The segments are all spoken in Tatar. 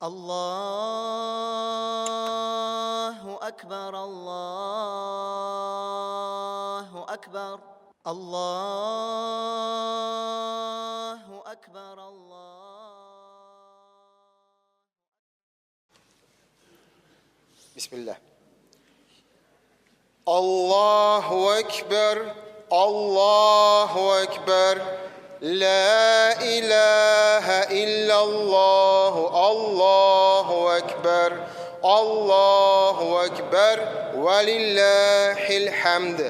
الله أكبر الله أكبر الله أكبر بسم الله. الله أكبر الله أكبر لا إله إلا الله الله أكبر الله أكبر ولله الحمد.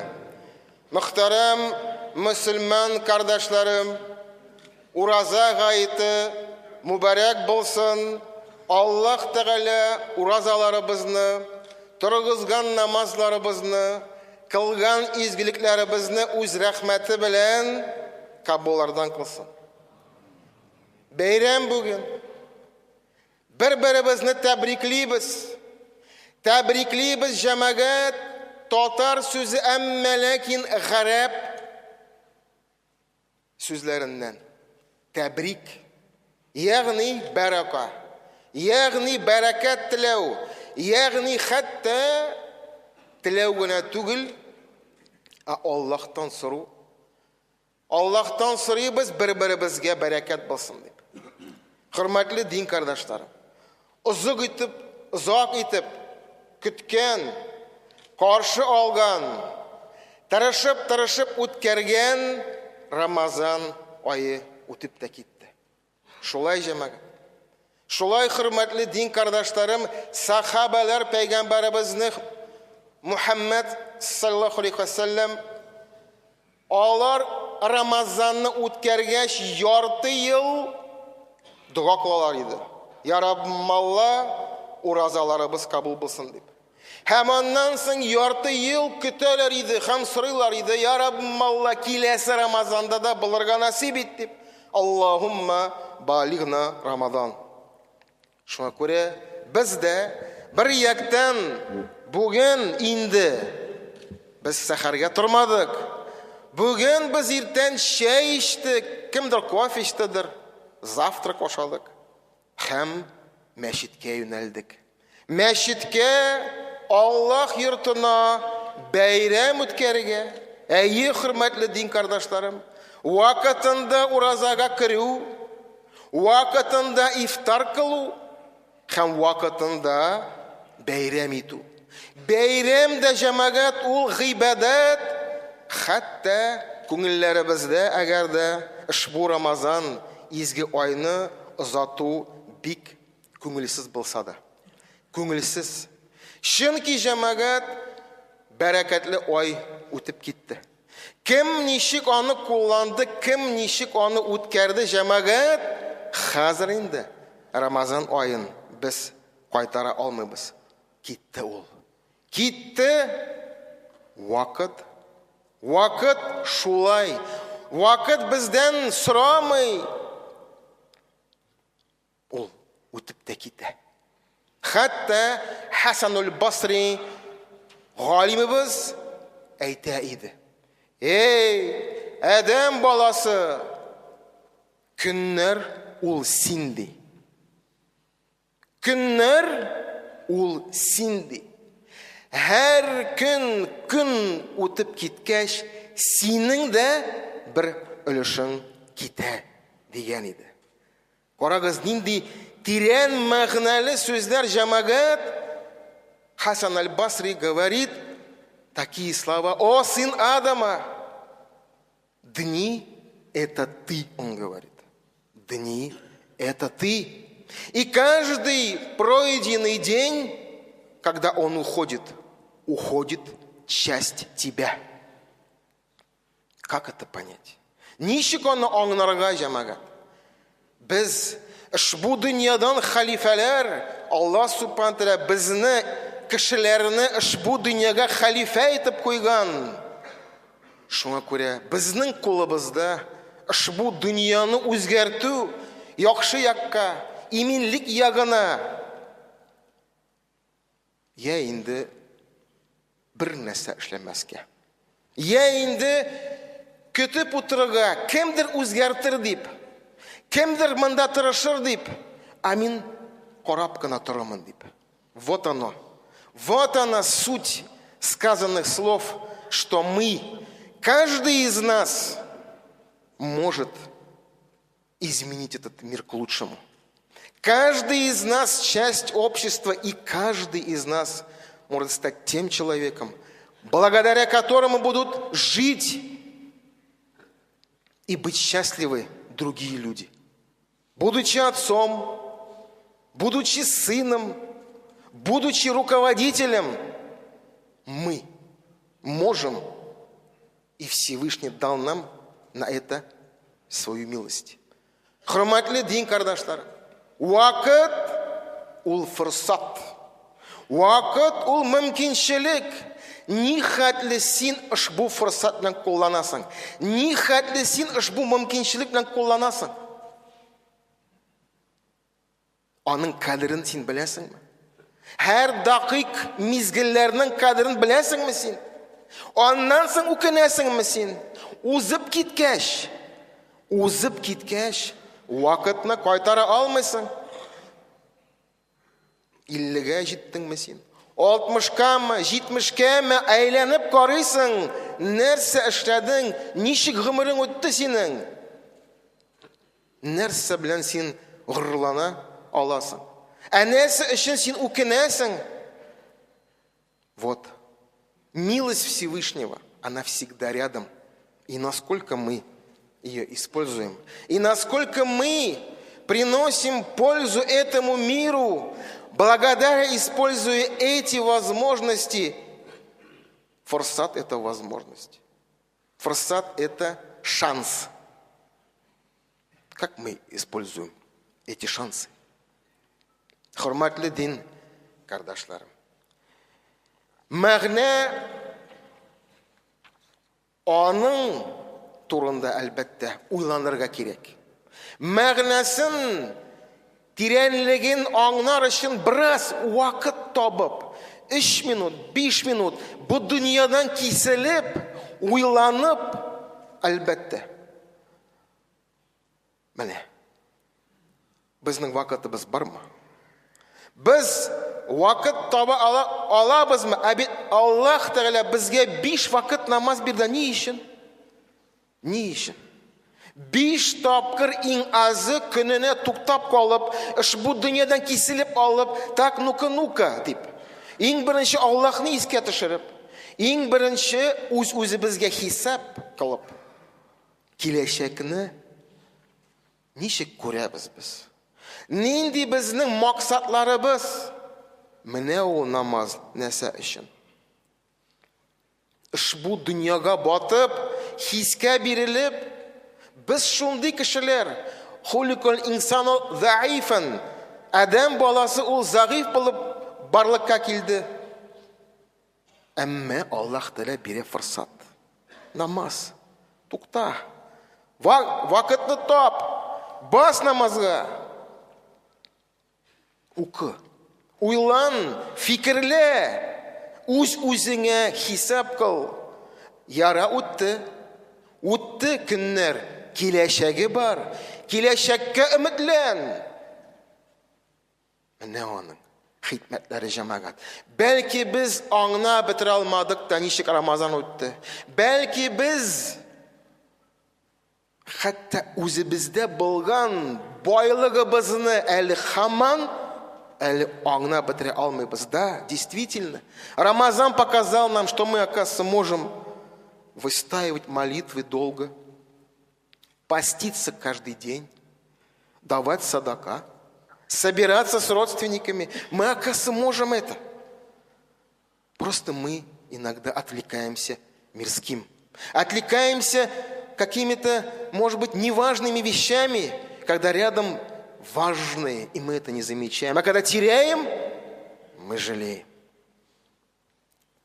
Muhtaram Müslüman kardeşlerim, Uraza gayeti mübarek bolsun. Allah Teala urazalarımızı, turguzgan namazlarımızı, kılgan izgiliklerimizni o'z rahmeti bilan kabullardan kılsın. Bayram bugün. Bir-birimizni tabriklaymiz. Tabriklaymiz jamaat Tatar so'zi amma lakin g'arab so'zlaridan. Tabrik ya'ni baraka, ya'ni barakat tilav, ya'ni hatta tilavgina tugul Allah'tan so'ru. Allah'tan so'raymiz bir-birimizga barakat bo'lsin deb. Hurmatli din qardoshlar, uzoq etib kutgan, qarshi olgan, tirishib o'tkazgan Ramazon oyi o'tib da ketdi. Shulay jamaat. Shulay hurmatli din qardoshlarım, sahabalar payg'ambarimizni Muhammad sallallohu alayhi vasallam olar Ramazonni o'tkazgach yorti yil duo qilar edi. Ya Rabbimalla urazalarimiz qabul bo'lsin deb. Hamondan so'ng yorti yil kutalar edi, ham so'raylar edi. Ya Rabbimalla kelasi Ramazonda da bularga nasib et deb. Allohumma balighna Ramazon. Shuna ko'ra bizda bir yakdan bugun endi biz saharga turmadik. Bugun biz ertan shay ichdik, kimdir kofe ichdidir, zavtrak oshadik. Ham masjidga yo'naldik. Masjidga Alloh yurtuna bayram o'tkazga. Ey hurmatli din qardoshlarım, vaqtida urazaga kiruv, vaqtida iftar qiluv, ham vaqtida bayram etu. Bayramda jamoat ul g'ibadat, hatta ko'ngillarimizda agarda ushbu Ramazon ezgi oyni uzatuv bik ko'ngilsiz bo'lsa-da. Ko'ngilsiz. Chunki jamoat barakatli oy o'tib ketdi. Kim nishik oni qo'llandi, kim nishik oni o'tkazdi jamoat, hozir endi Ramazon oyin biz qaytara olmaymiz. Ketdi ol. Ketdi vaqt. Vaqt shulay. Vaqt bizdan so'ramay ol o'tib da ketdi. Hatta Hasanul Basri g'olimimiz ayta edi. Ey adam bolasi, kunlar ul sindi. Kunlar ul sindi. Her kun o'tib ketgach, sening da bir ulushing keta degan edi. Qarag'iz, nindi терян мағыналы сөздер жамағат. Хасан аль-Басри говорит такие слова: о сын Адама, дни это ты, он говорит. Дни это ты. И каждый пройденный день, когда он уходит часть тебя. Как это понять? Ничек он аңнарға жамағат. Biz ushbu dunyodan xalifalar, Alloh subhanahu taala bizni kishilarni ushbu dunyoga xalifa etib qo'ygan. Shunga ko'ra bizning qo'limizda ushbu dunyoni o'zgartirish, yaxshi yoqqa, iminlik yog'ina ya endi bir narsa ishlamasga, ya endi kutib o'tirga, kimdir o'zgartir deb, kimdir manda tirishir deb, amin карап кына торамын дип. Вот оно. Вот она суть сказанных слов, что мы, каждый из нас может изменить этот мир к лучшему. Каждый из нас часть общества, и каждый из нас может стать тем человеком, благодаря которому будут жить и быть счастливы другие люди. Будучи отцом, будучи сыном, будучи руководителем, мы можем, и Всевышний дал нам на это свою милость. Хурматлы дин кардашлар, вакыт ул фырсат, вакыт ул мөмкинчелек. Ни хәтле син ошбу фырсат белән кулланасың, ни хәтле син ошбу мөмкинчелек белән кулланасың. Аның кадерен син беләсеңме? Һәр дакыйк мизгелләрнең кадерен беләсеңме син? Аннан соң үкенәсеңме син? Узып киткәч, вакытны кайтара алмыйсың. 50-гә җиттеңме син? 60-камы, 70-кәме әйләнеп карыйсың, нәрсә эшләдең, ничек гомерең үтте синең? Нәрсә белән син горурлана аласың? Нәрсә өчен син үкенәсең? Вот. Милость Всевышнего, она всегда рядом. И насколько мы ее используем, и насколько мы приносим пользу этому миру, благодаря используя эти возможности. Форсат – это возможность. Форсат – это шанс. Как мы используем эти шансы? Хурматлы дин кардашларым. Мәгънә аның турында әлбәттә уйланырга кирәк. Мәгънәсен, тирәнлеген аңлар өчен бераз вакыт табып, 3 минут, 5 минут бу дөньядан киселеп, уйланып, әлбәттә. Менә безнең вакытыбыз бармы? Biz vaqt taба alabızmı? Allah Teala bizge 5 vakit namaz birdə ni işin? Ni işin? 5 tapkır in azı gününe tuktap kalıp, bu dünyadan kesilip alıp, tak nuka deyip. En birinci Allah'ını iske düşürüp, en birinci özü bizge hesap kalıp, келешекini nişik görəbiz biz? Nindi bizning maqsadlarimiz? Менә o namaz нәрсә өчен? Bu dünyaga batып, hiskә бирелеп, biz шундый кешеләр, хуликул инсану заифан, адам баласы ул заиф булып барлыкка килде. Әмма Аллаһ Тәала бирә фырсат. Намаз. Тукта. Вакытны тап. Бас намазга. Укы. Уйлан, фикерле. Үз-үзеңә хисап кыл. Яра үтте. Үтте көннәр. Киләчәге бар. Киләчәккә өметлән. Менә аның хикмәтләре җәмәгать. Бәлки без аңна бетерә алмадык та ничек Рамазан үтте. Бәлки без хәтта үзебездә булган байлыгыбызны әле һаман әле аңна бетерә алмыйбыз. Да, действительно. Рамазан показал нам, что мы, оказывается, можем выстаивать молитвы долго, поститься каждый день, давать садака, собираться с родственниками. Мы, оказывается, можем это. Просто мы иногда отвлекаемся мирским. Отвлекаемся какими-то, может быть, неважными вещами, когда рядом важные, и мы это не замечаем. А когда теряем, мы жалеем.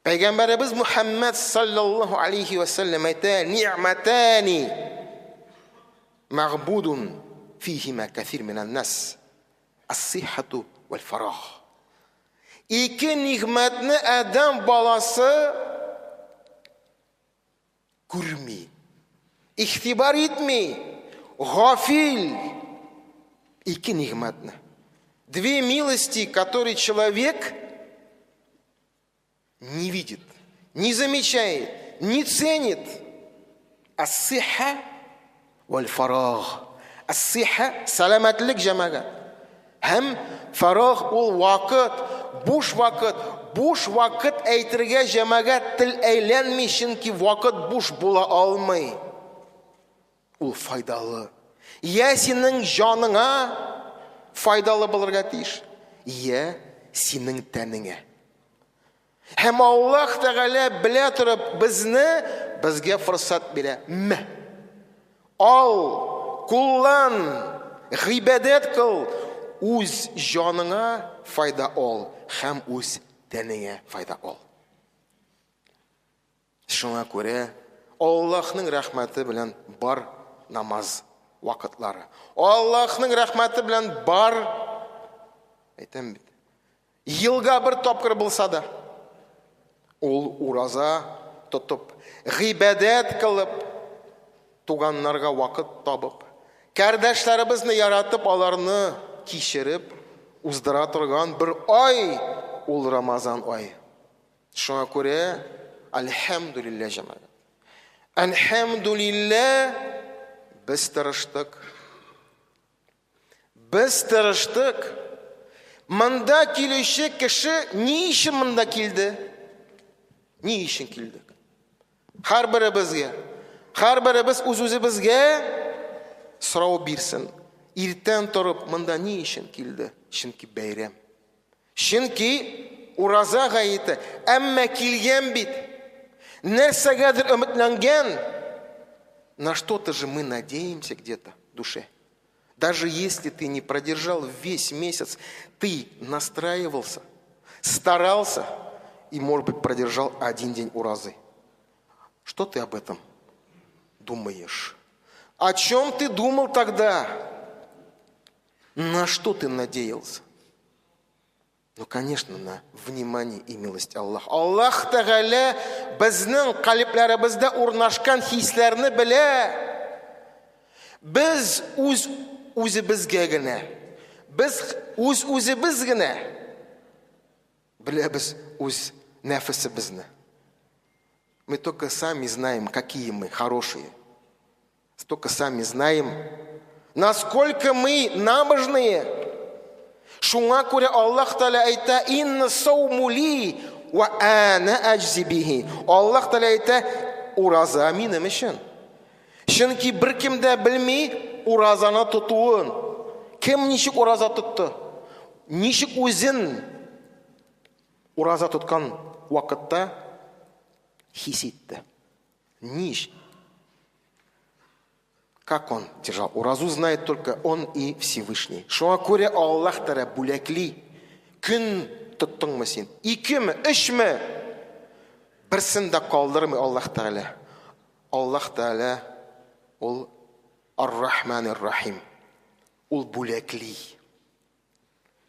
Пайгамбарыбыз Мухаммад саллаллаху алейхи ва саллям әйтә: "Ни'матани мағбудун фихима кафир минан нас, ас-сиххату вал фарах." Ике нигъмәтне адам баласы күрми, ихтибар итми, гафил. Ике нигъмәтне. Две милости, которые человек не видит, не замечает, не ценит. Ас-сиха валь-фараг. Ас-сиха – саламатлык жамага. Һәм фараг – ул вакыт, буш вакыт. Буш вакыт әйтергә жамага тел әйләнми, чөнки вакыт буш була алмый. Ул файдалы. Я синең җаныңа файдалы булырга тиеш. Я синең тәнеңә. Һәм Аллаһ Тәгалә белә торып безгә форсат бирә. Ал, куллан, гыйбадәт кыл, үз җаныңа файда ал һәм үз тәнеңә файда ал. Шуңа күрә Аллаһның рәхмәте белән бар намаз вакытлары. Аллаһның рәхмәте белән бар, әйтәм бит, елга бер тапкыр булса да, ул ураза тотып, гыйбадәт кылып, туганнарга вакыт табып, кардәшләребезне яратып, аларны кичереп, уздыра торган бер ай, ул Рамазан ай. Шуңа күрә, альхамдулилла җәмәгать. Альхамдулилла, без тырыштык. Без тырыштык. Монда килүче кеше ни өчен монда килде? Ни өчен килдек? Һәрберебезгә, һәрберебез үз-үзебезгә сорау бирсен. Иртән торып, монда ни өчен килде? Чөнки бәйрәм. Чөнки ураза гаете, әмма килгән бит. Нәрсәгәдер өметләнгән. На что-то же мы надеемся где-то в душе. Даже если ты не продержал весь месяц, ты настраивался, старался и, может быть, продержал один день уразы. Что ты об этом думаешь? О чем ты думал тогда? На что ты надеялся? Ну, конечно, на внимание и милость Аллаха. Аллах Тәгалә безнең калипләребездә урнашкан хисләрне белә. Без үзебезгә генә, без үзебез генә беләбез үз нәфесебезне. Мы только сами знаем, какие мы хорошие. Только сами знаем, насколько мы набожные. Шуңа күрә Аллаһ Тәгалә әйтә: "Инна сауму ли ва ана аҗзи бихи." Аллаһ Тәгалә әйтә: "Ураза минем өчен." Чөнки беркем дә белми уразаны тотуын. Кем ничек ураза тотты? Ничек үзен ураза тоткан вакытта хис итте? Нич? Как он держал уразу, знает только он и Всевышний. Шуңа күрә Аллаһ Тәгалә бүләкли. Көн тоттыңмы син? 2ме, 3ме? Берсен дә калдырмый Аллаһ Тәгалә. Аллаһ Тәгалә ул Ар-Рахман-ар-Рахим. Ул бүләкли.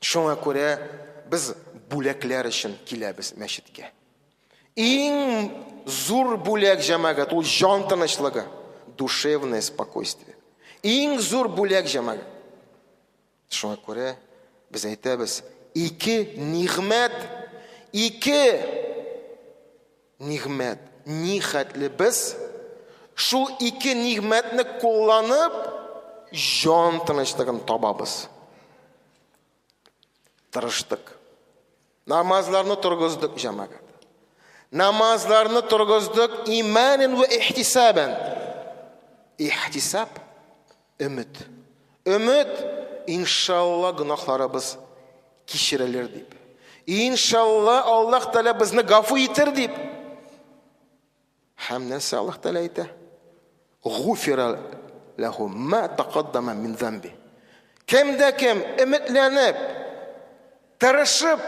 Шуңа күрә без бүләкләр өчен киләбез мәчеткә. Иң зур бүләк җәмәгать ул җан тынычлыгы, душевное спокойствие. Иң зур бүләк җәмәгать. Шуңа күрә без әйтәбез: 2 нигъмәт, 2 нигъмәт, ни хәтле без шул 2 нигъмәтне кулланып җан тынычлыгын табабыз. Тырыштык. Намазларны тургыздык җәмәгать. Намазларны тургыздык иманен ва ихтисабан. Ихтисаб өмет. Өмет, иншалла гынахларыбыз кичерелер дип. Иншалла Аллаһ Тәгалә безне гафу итер дип. Һәм нәрсә Аллаһ Тәгалә әйтә? Гуфира лаху ма тaqaddama min замби. Кемдә кем өметләнеп, тырышып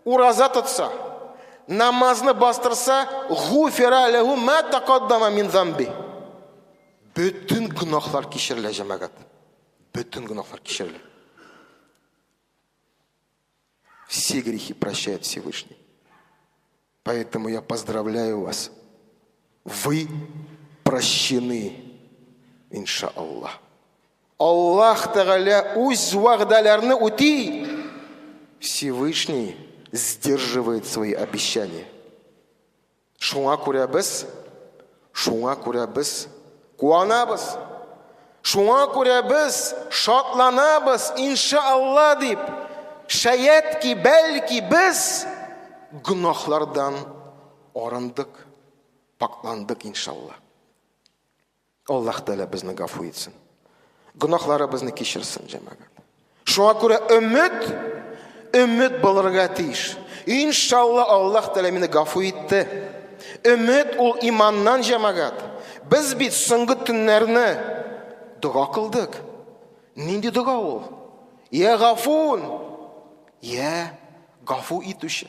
ураза тотса, намазны бастырса, гуфира лаху ма taqaddama min замби. Bütün günahlar kişirle cemaat. Bütün günahlar kişirle. Все грехи прощает Всевышний. Поэтому я поздравляю вас. Вы прощены, иншаллах. Аллаһ Тәгалә үз вәгъдәләрне үти. Всевышний сдерживает свои обещания. Шуңа күрә без куанабыз. Шуңа күрә без шатланабыз, иншалла дип. Шаятки, бәлки без гынахлардан арындык, пакландык иншалла. Аллаһ Тәала безне гафу итсен. Гынахларыбызны кичерсен, җәмәгать. Шуңа күрә өмет булырга тиеш. Иншалла Аллаһ Тәала мине гафу итте. Өмет ул иманнан, җәмәгать. Без бит соңгы төннәрне дуга кылдык. Нинди дуга ул? Я гафун. Я гафу итүче.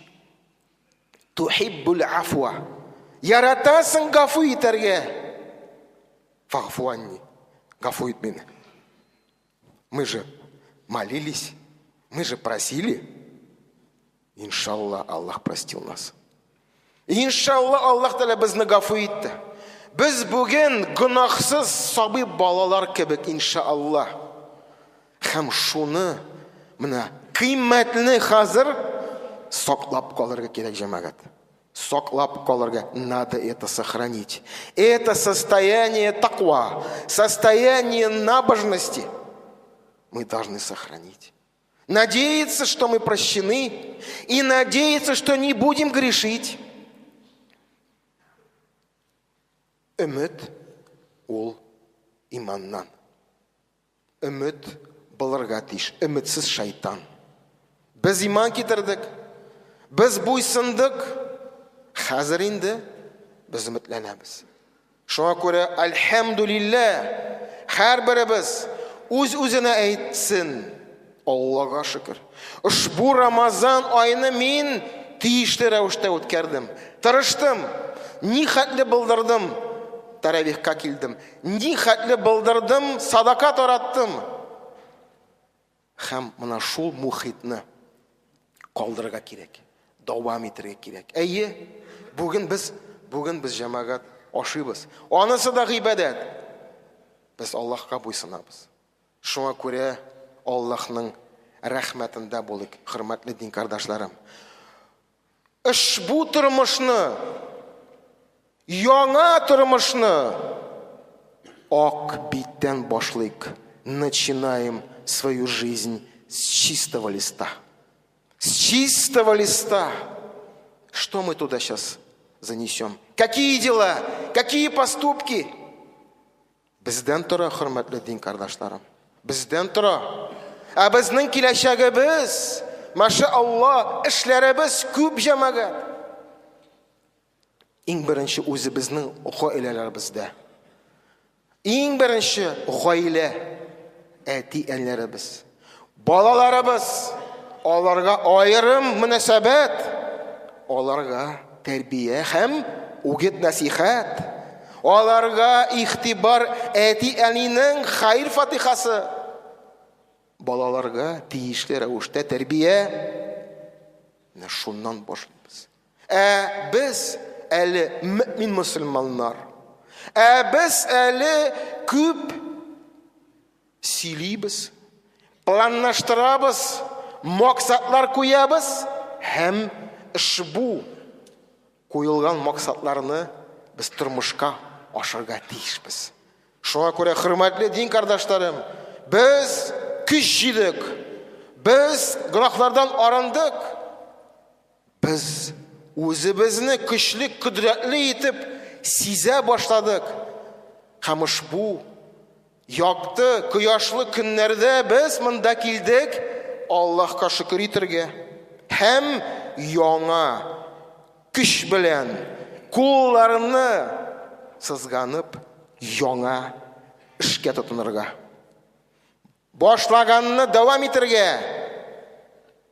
Тухиббул афва. Яратасың гафу итәргә. Фафу анни. Гафу ит мине. Мы же молились, мы же просили. Иншалла, Аллах простил нас. Иншалла, Аллах Тәала безне гафу итте. Без бүген гынахсыз сабый балалар кебек, иншалла. Һәм шуны, менә кыйммәтле хәзер саклап калырга кирәк, җәмәгать. Саклап калырга, надо это сохранить. Это состояние таква, состояние набожности мы должны сохранить. Надеяться, что мы прощены, и надеяться, что не будем грешить. Өмет ул иманнан. Өмет булырга тиеш. Өметсез шайтан. Без иман китердек, без буйсындык. Хәзер инде без өметләнәбез. Шуңа күрә альхамдулилла, һәрберебез үз-үзенә әйтсен: Аллага шөкер. Ушбу Рамазан айны мин тиешле рәвештә үткәрдем. Тырыштым, ни хәтле булдырдым, таравихка килдем. Ни хәтле булдырдым, садака тараттым. Һәм менә шул мухитны калдырырга кирәк. Дәвам итәргә кирәк. Әйе, бүген без җәмәгать ашыйбыз. Анысы да гыйбадәт. Без Аллаһка буйсынабыз. Шуңа күрә Аллаһның рәхмәтендә булыйк, хөрмәтле дин кардашларым. Бу тормышны, яңа тормышны ак биттән башлыйк. Начинаем свою жизнь с чистого листа. С чистого листа. Что мы туда сейчас занесем? Какие дела? Какие поступки? Бездән тора, хөрмәтле дин кардашларым. Бездән тора. Безнең киләчәгебез, машаалла, эшләребез күп, җәмәгать. Иң беренче үзебезнең гаиләләребездә. Иң беренче гаилә, әти-әниләребез, балаларыбыз, аларга аерым мөнәсәбәт, аларга тәрбия һәм үгет насихат, аларга игътибар, әти-әнинең хәйр фатихасы, балаларга тиешле рәвештә тәрбия. Шуннан башлыйбыз. Без әле мөмин мөселманнар, без әле күп сөйлибез, планлаштырабыз, максатлар куябыз, һәм ушбу куелган максатларны без тормышка ашырга тиешбез. Шуңа күрә, хөрмәтле дин кардашларым, без көч җыйдык, без гынахлардан арындык, без үзебезне көчле, көдрәтле итеп сизә башладык. Һәм ушбу якты, кояшлы көннәрдә без монда килдек Аллаһка шөкер итәргә. Һәм яңа көч белән кулларны сызганып, яңа эшкә тотынырга. Башлаганны дәвам итәргә.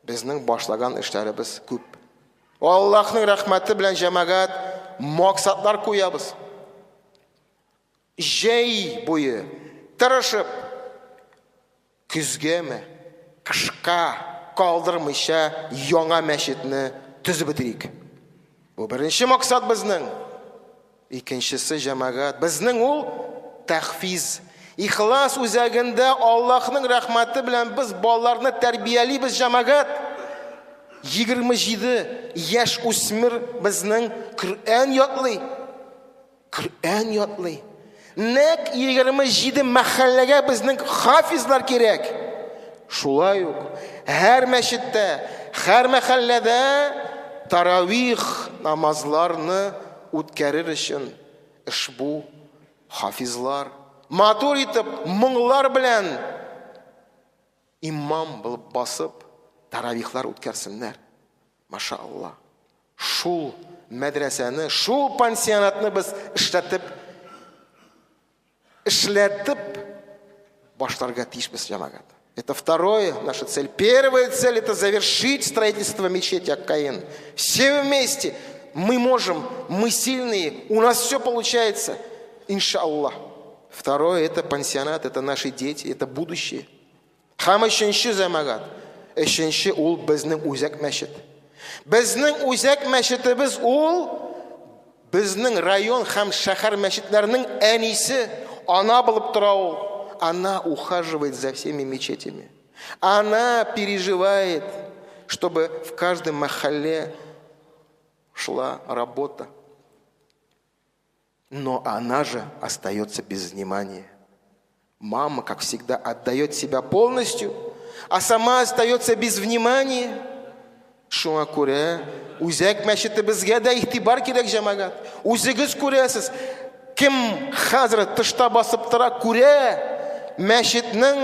Безнең башлаган эшләребез күп. Аллаһның рәхмәте белән, җәмәгать, максатлар куябыз. Җәй буе тырышып, күзгәме, кышка калдырмыйча яңа мәчетне төзеп битерик. Бу беренче максат безнең. Икенчесе, җәмәгать, безнең ул тәхфиз, ихлас үзәгендә Аллаһның рәхмәте белән без балаларны тәрбиялибез, җәмәгать. 27 яшь үсмер безнең Коръән ятлый. Коръән ятлый. Нәк 27 мәхәлләгә безнең хафизлар кирәк. Шулай ук һәр мәчеттә, һәр мәхәлләдә таравих намазларны үткәрер өчен ушбу хафизлар матур итеп моңлар белән имам булып басып таравихлар үткәрсеннәр. Машаалла. Шул мәдрәсәне, шул пансионатны без эшләтеп башларга тиешбез, җәмәгать. Это второе, наша цель. Первая цель — это завершить строительство мечети Ак-Каин. Все вместе. Мы можем, мы сильные, у нас все получается. Иншаллах. Второе — это пансионат, это наши дети, это будущее. Һәм өченче, җәмәгать, өченче ул безнең үзәк мәчет. Безнең үзәк мәчетебез ул безнең район һәм шәһәр мәчетләренең әнисе, ана булып тора ул. Она ухаживает за всеми мечетями. Она переживает, чтобы в каждом махалле шла работа. Но она же остается без внимания. Мама, как всегда, отдает себя полностью, а сама остается без внимания. Шуңа күрә, үзәк мәчетебезгә дә игътибар кирәк, җәмәгать. Үзегез күрәсез, кем хәзер тышта басып тора, күрә мәчетнең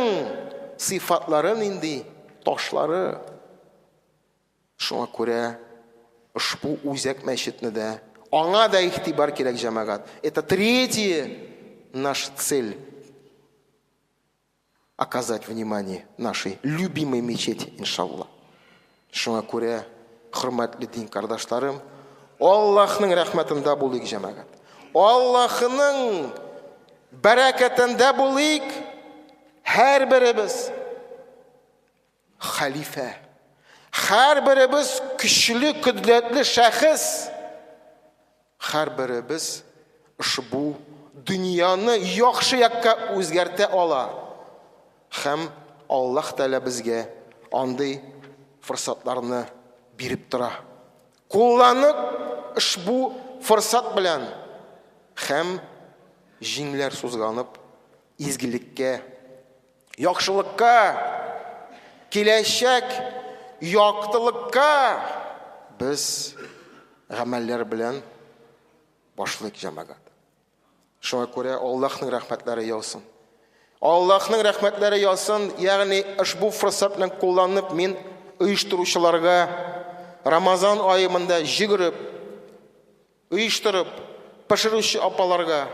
сыйфатларын инде, ташлары. Шуңа күрә ушбу үзәк мәчетне дә, аңа да игътибар кирәк, җәмәгать. Это третья наша цель — оказать внимание нашей любимой мечети, иншаллах. Шуңа күрә, хөрмәтле дин кардашларым, Аллаһның рәхмәтендә булыйк, җәмәгать. Аллаһның бәрәкәтендә булыйк. Һәр беребез халифа, һәр беребез көчле, көдрәтле шәхес, һәр беребез ушбу дөньяны яхшы якка үзгәртә ала. Һәм Аллаһ Тәгалә безгә андый форсатларны биреп тора. Кулланып ушбу форсат белән һәм җиңләр сузганып изгилеккә, яхшылыкка, киләчәк яктылыкка без гамәлләр белән башлык, җәмәгать. Шуңа күрә Аллаһның рәхмәтләре яусын. Аллаһның рәхмәтләре яусын, ягъни ушбу форсат белән кулланып мин оештыручыларга Рамазан айында җигереп, оештырып, пешерүче апаларга,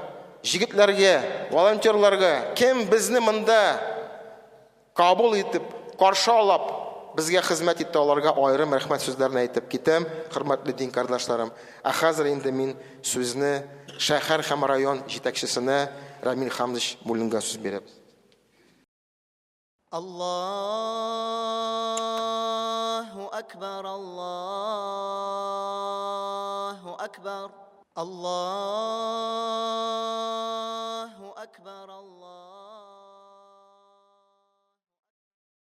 җегетләргә, волонтерларга, кем безне монда кабул итеп, каршы алып, безгә хезмәт итә, аларга аерым рәхмәт сүзләрен әйтеп китәм, хөрмәтле дин кардашларым. Ә хәзер инде мин сүзне шәһәр һәм район җитәкчесенә Рамил Хамзович Муллинга сүз бирәм. Аллаһу акбар, Аллаһу акбар, Аллаһ